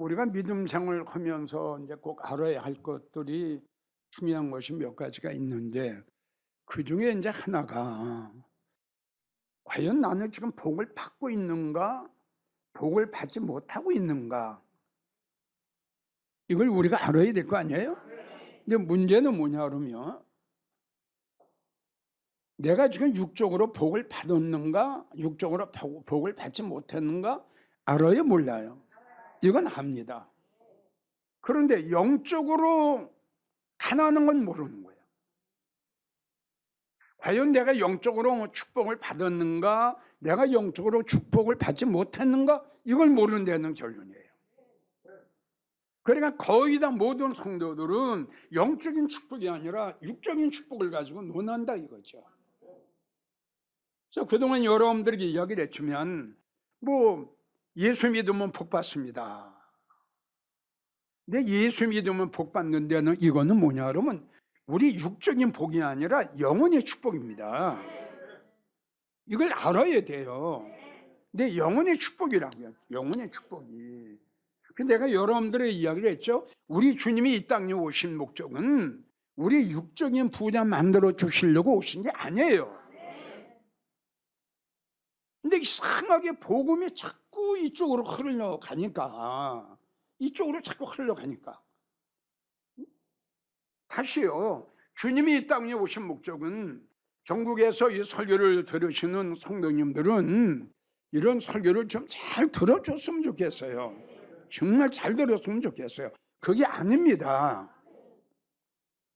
우리가 믿음 생활하면서 이제 꼭 알아야 할 것들이 중요한 것이 몇 가지가 있는데, 그 중에 이제 하나가 과연 나는 지금 복을 받고 있는가, 복을 받지 못하고 있는가, 이걸 우리가 알아야 될 거 아니에요? 근데 문제는 뭐냐 그러면, 내가 지금 육적으로 복을 받았는가, 육적으로 복을 받지 못했는가, 알아요, 몰라요? 이건 압니다. 그런데 영적으로 하나는 건 모르는 거예요. 과연 내가 영적으로 축복을 받았는가, 내가 영적으로 축복을 받지 못했는가, 이걸 모른다는 결론이에요. 그러니까 거의 다 모든 성도들은 영적인 축복이 아니라 육적인 축복을 가지고 논한다 이거죠. 그래서 그동안 여러분들에게 이야기를 해주면, 예수 믿으면 복 받습니다. 근데 예수 믿으면 복 받는 데는 이거는 뭐냐 그러면, 우리 육적인 복이 아니라 영혼의 축복입니다. 이걸 알아야 돼요. 근데 영혼의 축복이라고요. 영혼의 축복이. 내가 여러분들의 이야기를 했죠. 우리 주님이 이 땅에 오신 목적은 우리 육적인 부자 만들어 주시려고 오신 게 아니에요. 근데 이상하게 복음이 자꾸 이쪽으로 흘러가니까, 다시요. 주님이 이 땅에 오신 목적은, 전국에서 이 설교를 들으시는 성도님들은 이런 설교를 좀 잘 들어줬으면 좋겠어요. 정말 잘 들었으면 좋겠어요. 그게 아닙니다.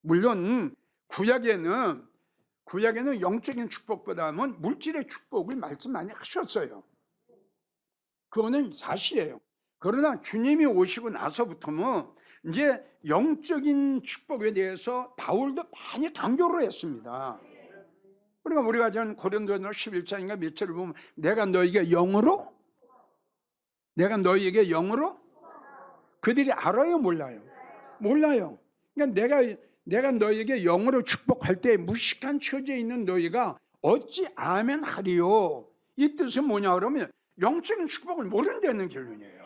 물론 구약에는 영적인 축복보다는 물질의 축복을 말씀 많이 하셨어요. 그거는 사실이에요. 그러나 주님이 오시고 나서부터는 이제 영적인 축복에 대해서 바울도 많이 강조를 했습니다. 그러니까 우리가 전 고린도전서 11장인가 몇 절을 보면, 내가 너에게 영으로 그들이 알아요, 몰라요? 몰라요. 그러니까 내가 너에게 영으로 축복할 때 무식한 처지에 있는 너희가 어찌 아멘 하리요? 이 뜻은 뭐냐 그러면, 영적인 축복을 모른다는 결론이에요.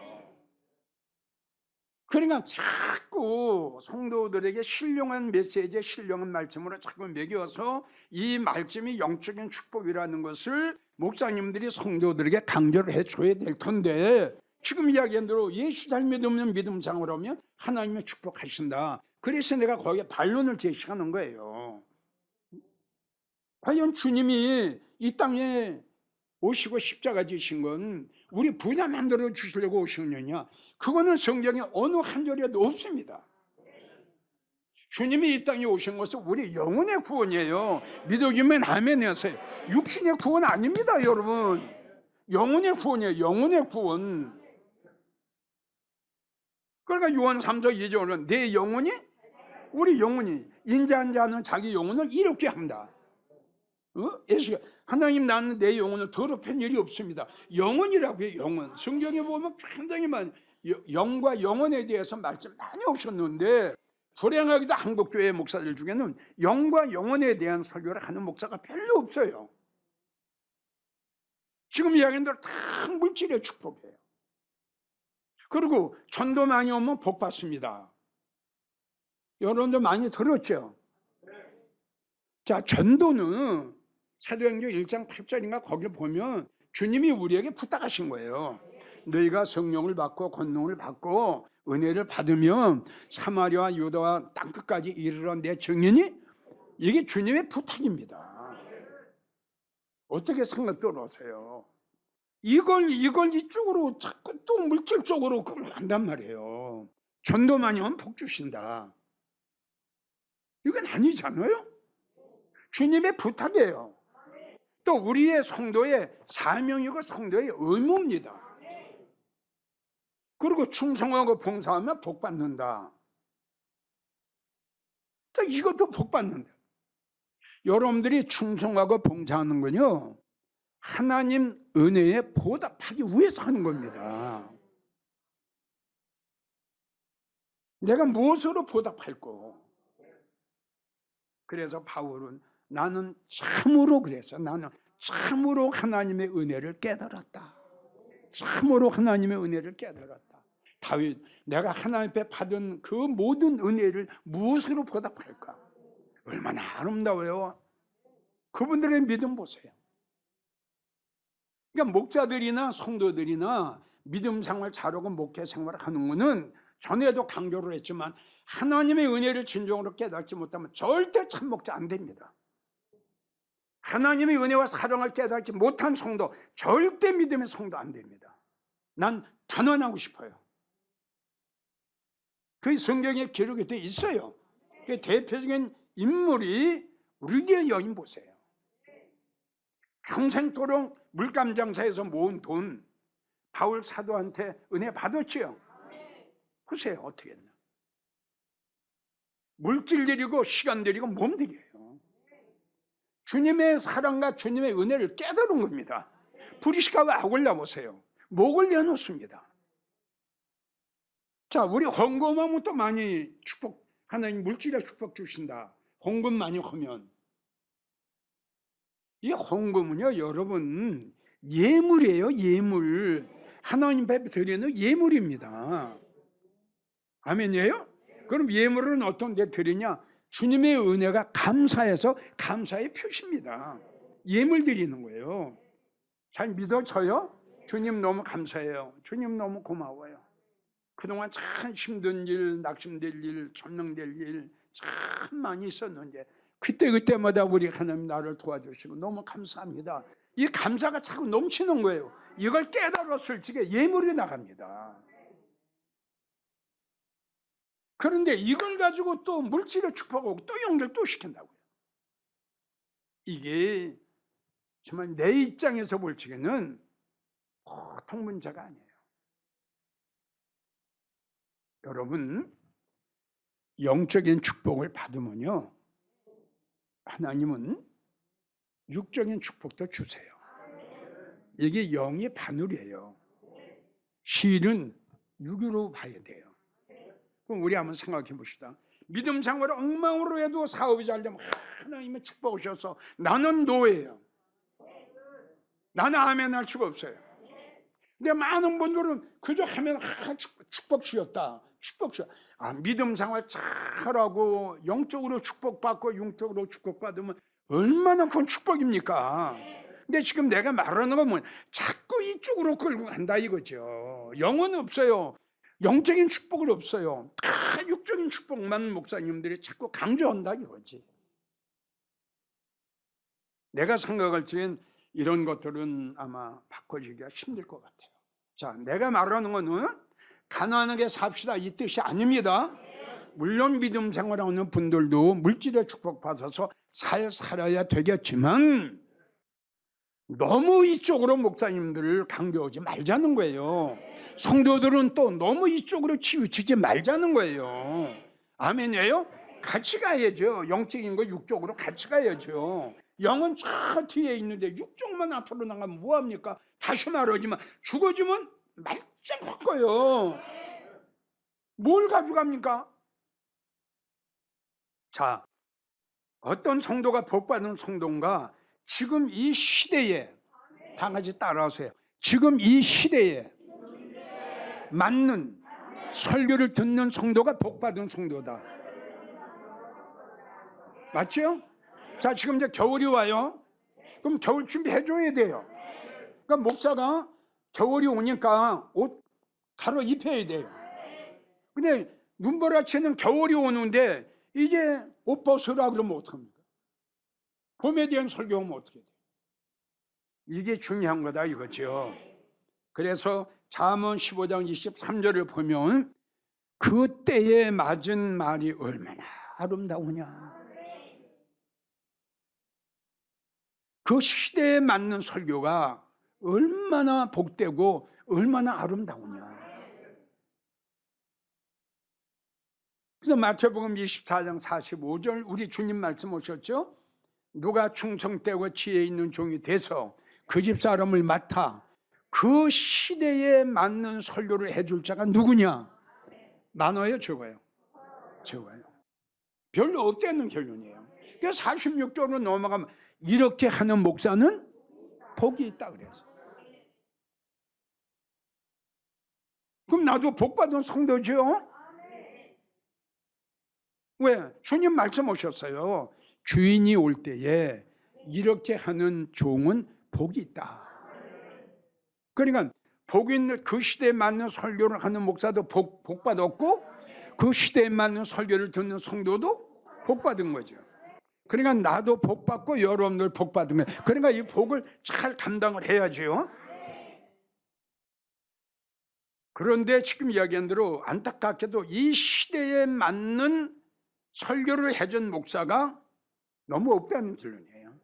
그러니까 자꾸 성도들에게 신령한 메시지에 신령한 말씀으로 자꾸 먹여서 이 말씀이 영적인 축복이라는 것을 목사님들이 성도들에게 강조를 해줘야 될 텐데, 지금 이야기한 대로 예수 잘 믿으면 믿음 생활을 하면 하나님이 축복하신다. 그래서 내가 거기에 반론을 제시하는 거예요. 과연 주님이 이 땅에 오시고 십자가 지신 건 우리 부자 만들어 주시려고 오셨느냐? 그거는 성경에 어느 한 절에도 없습니다. 주님이 이 땅에 오신 것은 우리 영혼의 구원이에요. 믿어주면 아멘 하세요. 육신의 구원 아닙니다, 여러분. 영혼의 구원이에요. 영혼의 구원. 그러니까 요한 3서 2절은 내 영혼이, 우리 영혼이, 인자한 자는 자기 영혼을 이롭게 한다. 예수가 하나님, 나는 내 영혼을 더럽힌 일이 없습니다. 영혼이라고 해요. 영혼. 성경에 보면 굉장히 많이 영과 영혼에 대해서 말씀 많이 오셨는데, 불행하게도 한국교회 목사들 중에는 영과 영혼에 대한 설교를 하는 목사가 별로 없어요. 지금 이야기한 대로 다 물질의 축복이에요. 그리고 전도 많이 오면 복 받습니다. 여러분들 많이 들었죠? 자, 전도는 사도행전 1장 8절인가 거기를 보면 주님이 우리에게 부탁하신 거예요. 너희가 성령을 받고 권능을 받고 은혜를 받으면 사마리아와 유다와 땅끝까지 이르러 내 증인이, 이게 주님의 부탁입니다. 어떻게 생각 들어오세요? 이걸 이쪽으로 자꾸 또 물질적으로 간단 말이에요. 전도만 하면 복 주신다. 이건 아니잖아요. 주님의 부탁이에요. 또 우리의 성도의 사명이고 성도의 의무입니다. 그리고 충성하고 봉사하면 복 받는다. 또 이것도 복 받는다. 여러분들이 충성하고 봉사하는 건요, 하나님 은혜에 보답하기 위해서 하는 겁니다. 내가 무엇으로 보답할 거? 그래서 바울은 나는 참으로 하나님의 은혜를 깨달았다. 참으로 하나님의 은혜를 깨달았다. 다윗, 내가 하나님 앞에 받은 그 모든 은혜를 무엇으로 보답할까? 얼마나 아름다워요. 그분들의 믿음 보세요. 그러니까 목자들이나 성도들이나 믿음 생활 잘하고 목회 생활을 하는 것은 전에도 강조를 했지만 하나님의 은혜를 진정으로 깨닫지 못하면 절대 참 목자 안 됩니다. 하나님의 은혜와 사랑을 깨닫지 못한 성도, 절대 믿음의 성도 안 됩니다. 난 단언하고 싶어요. 그 성경에 기록이 되어 있어요. 그 대표적인 인물이 르디아 여인 보세요. 평생토록 물감 장사에서 모은 돈 바울 사도한테 은혜 받았지요. 보세요, 어떻게 했나. 물질들이고 시간들이고 몸들이에요. 주님의 사랑과 주님의 은혜를 깨달은 겁니다. 브리스가와 아굴라 보세요. 목을 내놓습니다. 자, 우리 헌금하면 또 많이 축복, 하나님 물질에 축복 주신다. 헌금 많이 하면. 이 헌금은요, 여러분, 예물이에요, 예물. 하나님 앞에 드리는 예물입니다. 아멘이에요? 그럼 예물은 어떤 데 드리냐? 주님의 은혜가 감사해서 감사의 표시입니다. 예물 드리는 거예요. 잘 믿어져요? 주님 너무 감사해요. 주님 너무 고마워요. 그동안 참 힘든 일, 낙심될 일, 천명될 일 참 많이 있었는데 그때마다 우리 하나님 나를 도와주시고 너무 감사합니다. 이 감사가 자꾸 넘치는 거예요. 이걸 깨달았을 적에 예물이 나갑니다. 그런데 이걸 가지고 또 물질의 축복하고 또 연결 또 시킨다고요. 이게 정말 내 입장에서 볼 적에는 보통 문제가 아니에요. 여러분, 영적인 축복을 받으면요, 하나님은 육적인 축복도 주세요. 이게 영의 반울이에요. 실은 육으로 봐야 돼요. 그럼 우리 한번 생각해 봅시다. 믿음 생활을 엉망으로 해도 사업이 잘 되면 하나님의 축복 오셔서 나는 노예예요. 나는 아멘 할 수가 없어요. 근데 많은 분들은 그저 하면 축복 주었다. 축복 주었다. 믿음 생활 잘하고 영적으로 축복받고 영적으로 축복받으면 얼마나 큰 축복입니까? 근데 지금 내가 말하는 건 뭐냐? 자꾸 이쪽으로 끌고 간다 이거죠. 영은 없어요. 영적인 축복은 없어요. 다 육적인 축복만 목사님들이 자꾸 강조한다 이거지. 내가 생각할 적엔 이런 것들은 아마 바꿔주기가 힘들 것 같아요. 자, 내가 말하는 거는 가난하게 삽시다 이 뜻이 아닙니다. 물론 믿음 생활하는 분들도 물질의 축복받아서 잘 살아야 되겠지만 너무 이쪽으로 목사님들을 강조하지 말자는 거예요. 성도들은 또 너무 이쪽으로 치우치지 말자는 거예요. 아멘이에요? 같이 가야죠. 영적인 거 육적으로 같이 가야죠. 영은 저 뒤에 있는데 육적만 앞으로 나가면 뭐합니까? 다시 말하지만 죽어지면 말짱 거예요. 뭘 가져갑니까? 자, 어떤 성도가 복받은 성도인가? 지금 이 시대에 다 같이 따라하세요. 지금 이 시대에 맞는 설교를 듣는 성도가 복받은 성도다. 맞죠? 자, 지금 이제 겨울이 와요. 그럼 겨울 준비해줘야 돼요. 그러니까 목사가 겨울이 오니까 옷 갈아 입혀야 돼요. 근데 눈보라치는 겨울이 오는데 이제 옷 벗으라 그러면 어떡합니까? 봄에 대한 설교하면 어떻게 돼요? 이게 중요한 거다 이거죠. 그래서 잠언 15장 23절을 보면 그 때에 맞은 말이 얼마나 아름다우냐. 그 시대에 맞는 설교가 얼마나 복되고 얼마나 아름다우냐. 그래서 마태복음 24장 45절 우리 주님 말씀 오셨죠? 누가 충성되고 지혜 있는 종이 돼서 그 집 사람을 맡아 그 시대에 맞는 설교를 해줄 자가 누구냐? 많아요, 적어요? 적어요. 별로 없다는 결론이에요. 그래서 46조로 넘어가면 이렇게 하는 목사는 복이 있다 그래서. 그럼 나도 복받은 성도죠? 왜? 주님 말씀 오셨어요. 주인이 올 때에 이렇게 하는 종은 복이 있다. 그러니까 복 있는 그 시대에 맞는 설교를 하는 목사도 복 받았고, 그 시대에 맞는 설교를 듣는 성도도 복 받은 거죠. 그러니까 나도 복 받고 여러분들 복 받은 거예요. 그러니까 이 복을 잘 감당을 해야죠. 그런데 지금 이야기한 대로 안타깝게도 이 시대에 맞는 설교를 해준 목사가 너무 없다는 결론이에요.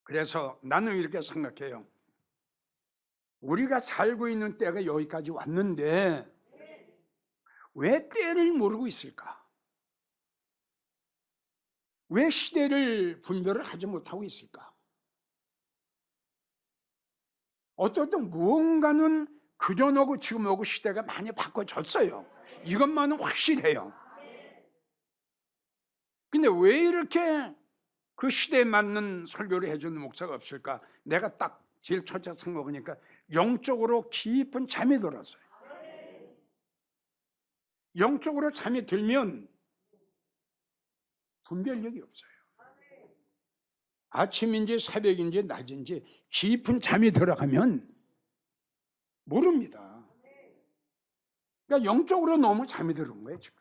그래서 나는 이렇게 생각해요. 우리가 살고 있는 때가 여기까지 왔는데 왜 때를 모르고 있을까? 왜 시대를 분별을 하지 못하고 있을까? 어떤 무언가는 그전하고 지금하고 시대가 많이 바꿔졌어요. 이것만은 확실해요. 근데 왜 이렇게 그 시대에 맞는 설교를 해주는 목사가 없을까? 내가 딱 제일 첫째 생각하니까 영적으로 깊은 잠이 들었어요. 영적으로 잠이 들면 분별력이 없어요. 아침인지 새벽인지 낮인지 깊은 잠이 들어가면 모릅니다. 그러니까 영적으로 너무 잠이 들은 거예요, 지금.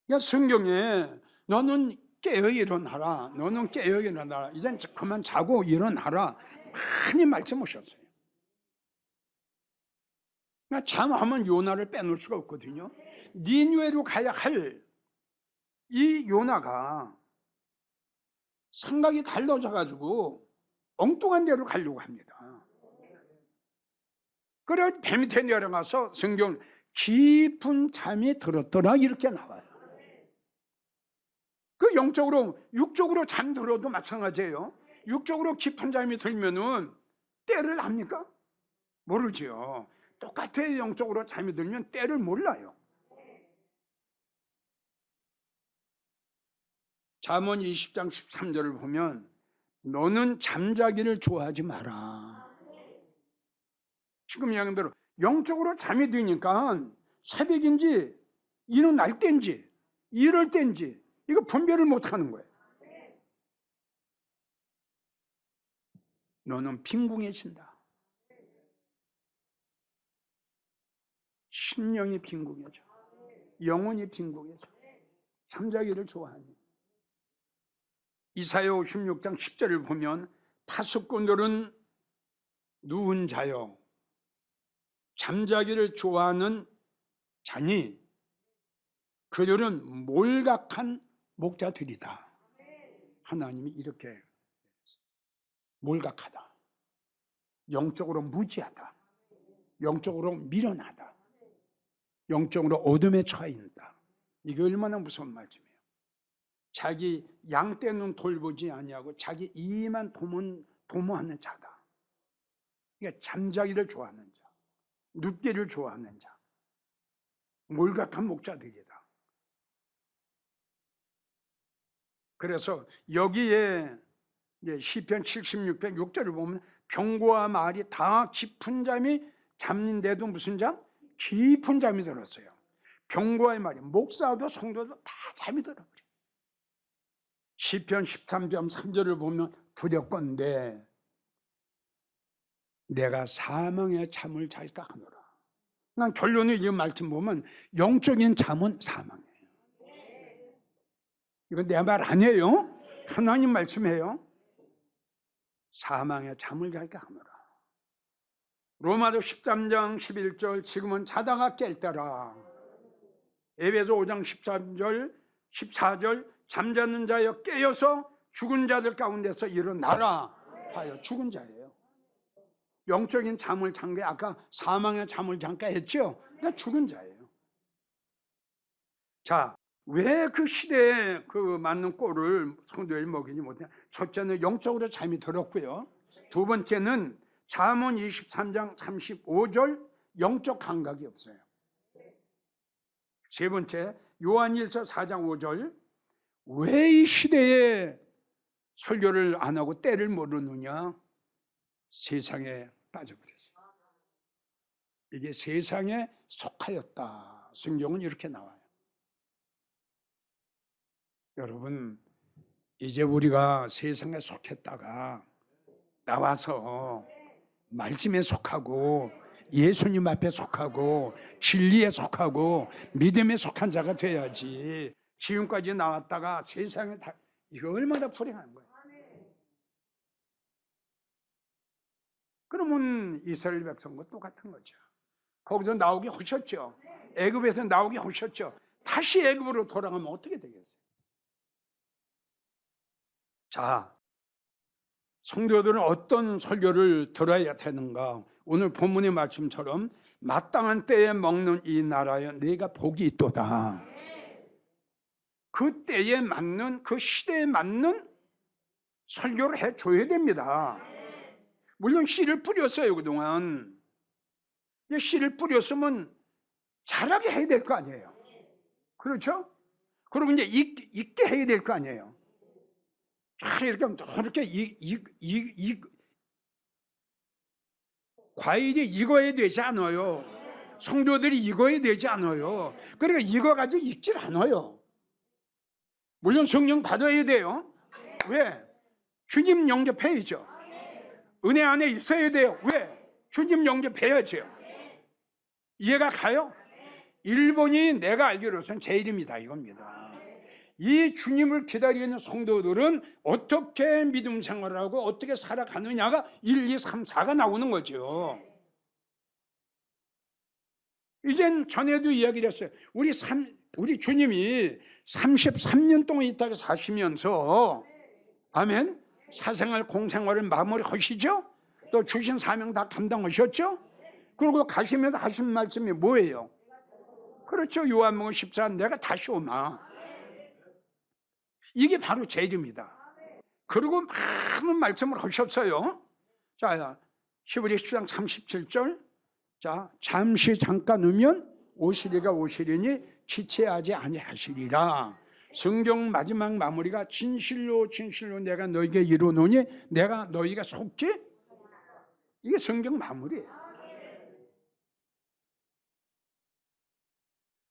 그러니까 성경에 너는 깨어 일어나라, 너는 깨어 일어나라, 이젠 그만 자고 일어나라 많이 말씀하셨어요. 그러니까 잠하면 요나를 빼놓을 수가 없거든요. 니느웨로 가야 할 이 요나가 생각이 달라져 가지고 엉뚱한 데로 가려고 합니다. 그래 배 밑에 내려가서 성경 깊은 잠이 들었더라 이렇게 나와요. 그 영적으로 육적으로 잠들어도 마찬가지예요. 육적으로 깊은 잠이 들면은 때를 압니까? 모르지요. 똑같아요. 영적으로 잠이 들면 때를 몰라요. 잠언 20장 13절을 보면 너는 잠자기를 좋아하지 마라. 지금 이야기한 대로 영적으로 잠이 드니까 새벽인지 일어날 때인지 이럴 때인지 이거 분별을 못하는 거예요. 너는 빈궁해진다. 심령이 빈궁해져. 영혼이 빈궁해져. 잠자기를 좋아하니. 이사야 56장 10절을 보면 파수꾼들은 누운 자요 잠자기를 좋아하는 자니 그들은 몰각한 목자들이다. 하나님이 이렇게 몰각하다. 영적으로 무지하다. 영적으로 미련하다. 영적으로 어둠에 처해 있다. 이게 얼마나 무서운 말씀이에요. 자기 양 떼는 돌보지 아니하고 자기 이만 도모하는 자다. 그러니까 잠자기를 좋아하는 자, 눕기를 좋아하는 자, 몰각한 목자들이다. 그래서 여기에 시편 76편 6절을 보면 병고와 말이 다 깊은 잠이 잠인데도 무슨 잠? 깊은 잠이 들었어요. 병고와의 말이 목사도 성도도 다 잠이 들어버려. 시편 13편 3절을 보면 두렵건대 내가 사망의 잠을 잘까 하노라. 난 결론이 이 말씀 보면 영적인 잠은 사망이에요. 이건 내 말 아니에요. 하나님 말씀이에요. 사망의 잠을 잘까 하노라. 로마서 13장 11절 지금은 자다가 깰 때라. 에베소 5장 13절 14절 잠자는 자여 깨어서 죽은 자들 가운데서 일어나라 하여 죽은 자예요. 영적인 잠을 잔 게 아까 사망의 잠을 잠까 했죠. 그러니까 죽은 자예요. 자, 왜 그 시대에 그 맞는 꼴을 성도들이 먹이지 못해? 첫째는 영적으로 잠이 들었고요. 두 번째는 잠언 23장 35절 영적 감각이 없어요. 세 번째 요한일서 4장 5절 왜 이 시대에 설교를 안 하고 때를 모르느냐? 세상에 빠져버렸어요. 이게 세상에 속하였다. 성경은 이렇게 나와요. 여러분, 이제 우리가 세상에 속했다가 나와서 말씀에 속하고 예수님 앞에 속하고 진리에 속하고 믿음에 속한 자가 돼야지. 지금까지 나왔다가 세상에 다, 이거 얼마나 불행한 거예요. 그러면 이스라엘 백성과 똑같은 거죠. 거기서 나오기 하셨죠. 애굽에서 나오기 하셨죠. 다시 애굽으로 돌아가면 어떻게 되겠어요? 자, 성도들은 어떤 설교를 들어야 되는가? 오늘 본문의 말씀처럼 마땅한 때에 먹는 이 나라에 네가 복이 있도다. 그 때에 맞는, 그 시대에 맞는 설교를 해줘야 됩니다. 물론 씨를 뿌렸어요, 그동안. 씨를 뿌렸으면 자라게 해야 될 거 아니에요. 그렇죠? 그리고 이제 익게 해야 될 거 아니에요. 이렇게 과일이 익어야 되지 않아요. 성도들이 익어야 되지 않아요. 그러니까 익어가지고 익질 않아요. 물론 성령 받아야 돼요. 왜? 주님 영접해야죠. 은혜 안에 있어야 돼요. 왜? 주님 영접해야죠. 이해가 가요? 일본이 내가 알기로선 제일입니다, 이겁니다. 이 주님을 기다리는 성도들은 어떻게 믿음 생활을 하고 어떻게 살아가느냐가 1, 2, 3, 4가 나오는 거죠. 이젠 전에도 이야기를 했어요. 우리 주님이 33년 동안 이 땅에 사시면서, 아멘, 사생활 공생활을 마무리하시죠. 또 주신 사명 다 감당하셨죠. 그리고 가시면서 하신 말씀이 뭐예요? 그렇죠. 요한복음 14 내가 다시 오마. 이게 바로 제일입니다. 그리고 많은 말씀을 하셨어요. 자, 히브리 10장 37절. 자, 잠시 잠깐 오면 오시리가 오시리니 지체하지 아니하시리라. 성경 마지막 마무리가 진실로 진실로 내가 너에게 이루노니 내가 너희가 속지? 이게 성경 마무리예요.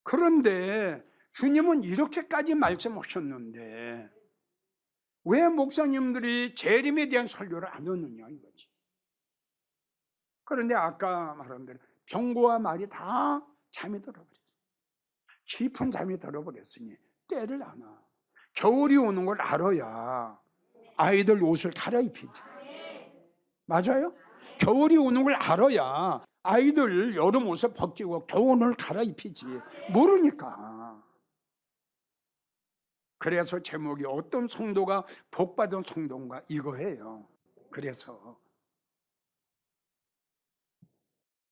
그런데 주님은 이렇게까지 말씀하셨는데 왜 목사님들이 재림에 대한 설교를 안 하느냐 이거지. 그런데 아까 말한 대로 병고와 말이 다 잠이 들어버렸어요. 깊은 잠이 들어버렸으니 때를 안아. 겨울이 오는 걸 알아야 아이들 옷을 갈아입히지. 맞아요? 겨울이 오는 걸 알아야 아이들 여름 옷을 벗기고 겨울을 갈아입히지. 모르니까. 그래서 제목이 어떤 성도가 복받은 성도인가 이거예요. 그래서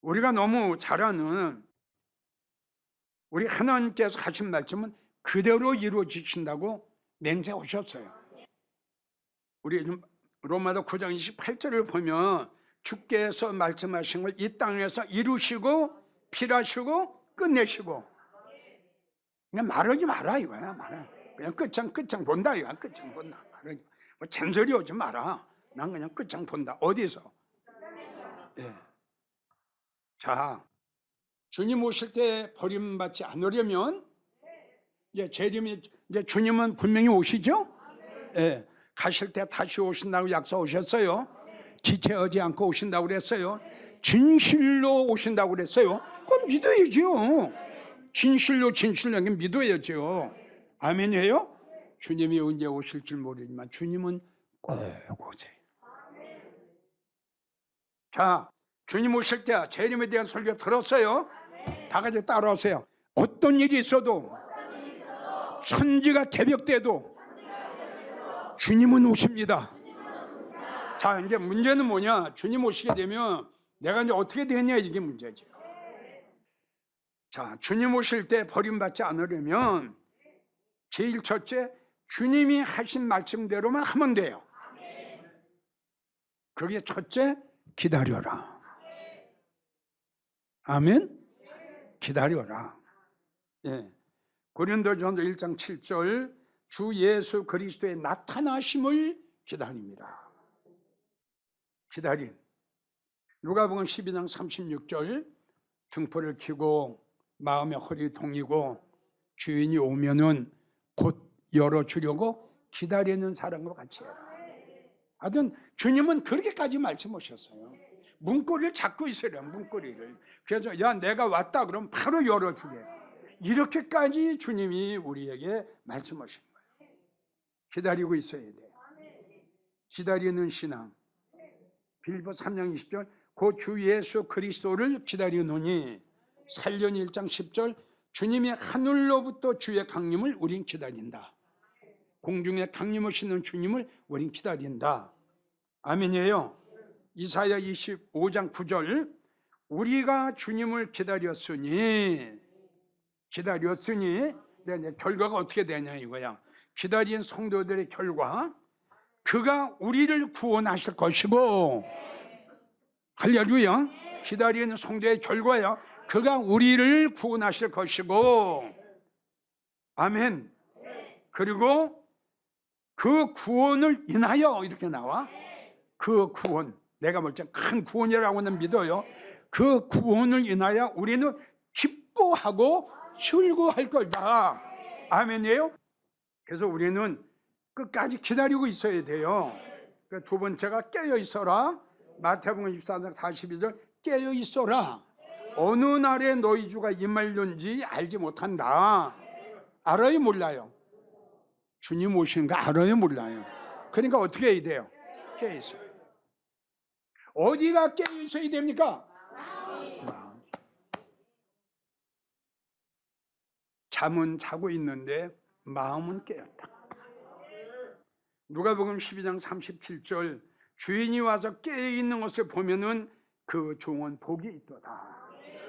우리가 너무 잘 아는 우리 하나님께서 하신 말씀은 그대로 이루어지신다고 맹세하셨어요. 우리 로마서 9장 28절을 보면 주께서 말씀하신 걸 이 땅에서 이루시고 필하시고 끝내시고, 그냥 말하지 마라 이거야. 말아. 그냥 끝장 본다 이거야. 끝장 본다. 말하지. 뭐 잔소리 오지 마라. 난 그냥 끝장 본다. 어디서? 예. 자, 주님 오실 때 버림받지 않으려면 이제 주님은 분명히 오시죠? 예. 가실 때 다시 오신다고 약속하셨어요. 지체하지 않고 오신다고 그랬어요. 진실로 오신다고 그랬어요. 그럼 믿어야죠. 진실로 믿어야죠. 아멘이에요? 주님이 언제 오실 줄 모르지만 주님은 꼭 오세요. 자, 주님 오실 때 재림에 대한 설교 들었어요? 다 같이 따라오세요. 어떤 일이 있어도 천지가 개벽돼도 주님은 오십니다. 자, 이제 문제는 뭐냐? 주님 오시게 되면 내가 이제 어떻게 되냐 이게 문제죠. 자, 주님 오실 때 버림받지 않으려면 제일 첫째, 주님이 하신 말씀대로만 하면 돼요. 그게 첫째, 기다려라. 아멘? 기다려라. 예. 고린도전서 1장 7절, 주 예수 그리스도의 나타나심을 기다립니다. 기다림. 누가복음 12장 36절, 등불을 켜고 마음의 허리 동이고 주인이 오면은 곧 열어주려고 기다리는 사람과 같이 해라. 하여튼 주님은 그렇게까지 말씀하셨어요. 문고리를 잡고 있으래요. 문고리를. 그래서 야 내가 왔다 그러면 바로 열어주게. 이렇게까지 주님이 우리에게 말씀하신 거예요. 기다리고 있어야 돼요. 기다리는 신앙. 빌립보 3장 20절 그 주 예수 그리스도를 기다리노니 살련 1장 10절 주님의 하늘로부터 주의 강림을 우린 기다린다. 공중에 강림하시는 주님을 우린 기다린다. 아멘이에요. 이사야 25장 9절 우리가 주님을 기다렸으니 결과가 어떻게 되냐 이거야. 기다린 성도들의 결과 그가 우리를 구원하실 것이고 할렐루야. 기다리는 성도의 결과야. 그가 우리를 구원하실 것이고 아멘. 그리고 그 구원을 인하여 이렇게 나와. 그 구원 내가 볼 때 큰 구원이라고는 믿어요. 그 구원을 인하여 우리는 기뻐하고 즐거워할 거다. 아멘이에요. 그래서 우리는 끝까지 기다리고 있어야 돼요. 두 번째가 깨어 있어라. 마태복음 24장 42절 깨어 있어라. 어느 날에 너희 주가 임할는지 알지 못한다. 알아요 몰라요? 주님 오시는 거 알아요 몰라요? 그러니까 어떻게 해야 돼요? 깨어 있어요. 어디가 깨어 있어야 됩니까? 마음. 잠은 자고 있는데 마음은 깨었다. 누가복음 12장 37절 주인이 와서 깨어있는 것을 보면은 그 종은 복이 있도다.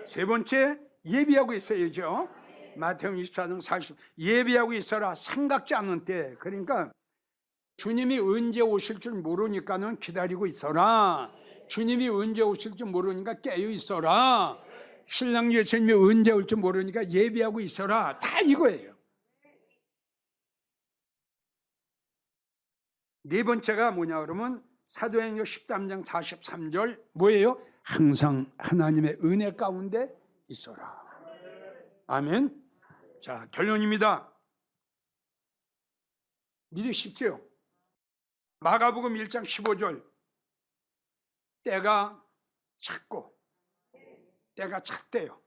세 번째 예비하고 있어야죠. 마태복음 24장 40 예비하고 있어라. 생각지 않은 때. 그러니까 주님이 언제 오실 줄 모르니까는 기다리고 있어라. 주님이 언제 오실 줄 모르니까 깨어 있어라. 신랑 예수님이 언제 올 줄 모르니까 예비하고 있어라. 다 이거예요. 네 번째가 뭐냐 그러면 사도행전 13장 43절 뭐예요? 항상 하나님의 은혜 가운데 있어라. 아멘. 자, 결론입니다. 믿으십시오. 마가복음 1장 15절 때가 찼고 때가 찼대요.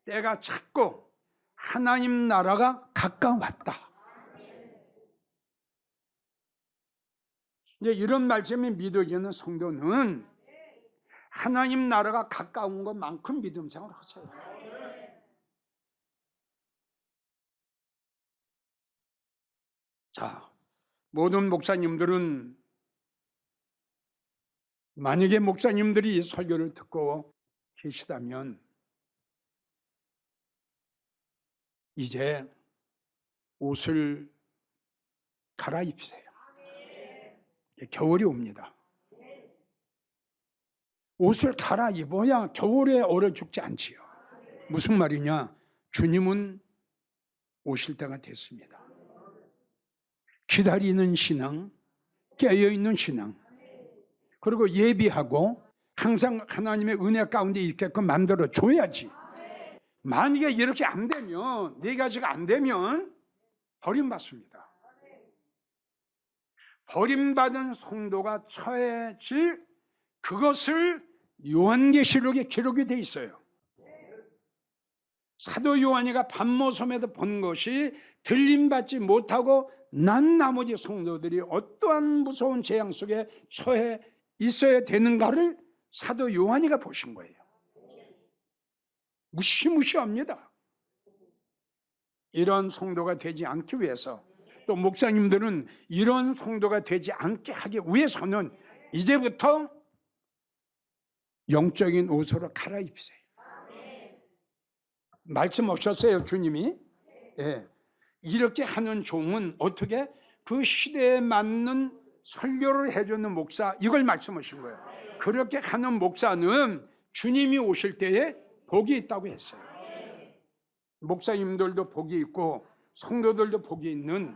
때가 찼고 하나님 나라가 가까웠다. 이제 이런 말씀이 믿어지는 성도는 하나님 나라가 가까운 것만큼 믿음 생활을 하세요. 자, 모든 목사님들은 만약에 목사님들이 설교를 듣고 계시다면 이제 옷을 갈아입으세요. 겨울이 옵니다. 옷을 갈아입어야 겨울에 얼어 죽지 않지요. 무슨 말이냐? 주님은 오실 때가 됐습니다. 기다리는 신앙, 깨어있는 신앙, 그리고 예비하고 항상 하나님의 은혜 가운데 있게끔 만들어 줘야지. 만약에 이렇게 안 되면, 네 가지가 안 되면 버림받습니다. 버림받은 성도가 처해질 그것을 요한계시록에 기록이 돼 있어요. 사도 요한이가 밤모섬에서 본 것이 들림받지 못하고 난 나머지 성도들이 어떠한 무서운 재앙 속에 처해 있어야 되는가를 사도 요한이가 보신 거예요. 무시무시합니다. 이런 성도가 되지 않기 위해서, 또 목사님들은 이런 성도가 되지 않게 하기 위해서는 이제부터 영적인 옷으로 갈아입으세요. 말씀 없었어요, 주님이? 예. 이렇게 하는 종은 어떻게? 그 시대에 맞는 설교를 해주는 목사, 이걸 말씀하신 거예요. 그렇게 하는 목사는 주님이 오실 때에 복이 있다고 했어요. 목사님들도 복이 있고 성도들도 복이 있는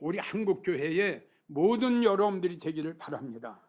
우리 한국교회의 모든 여러분들이 되기를 바랍니다.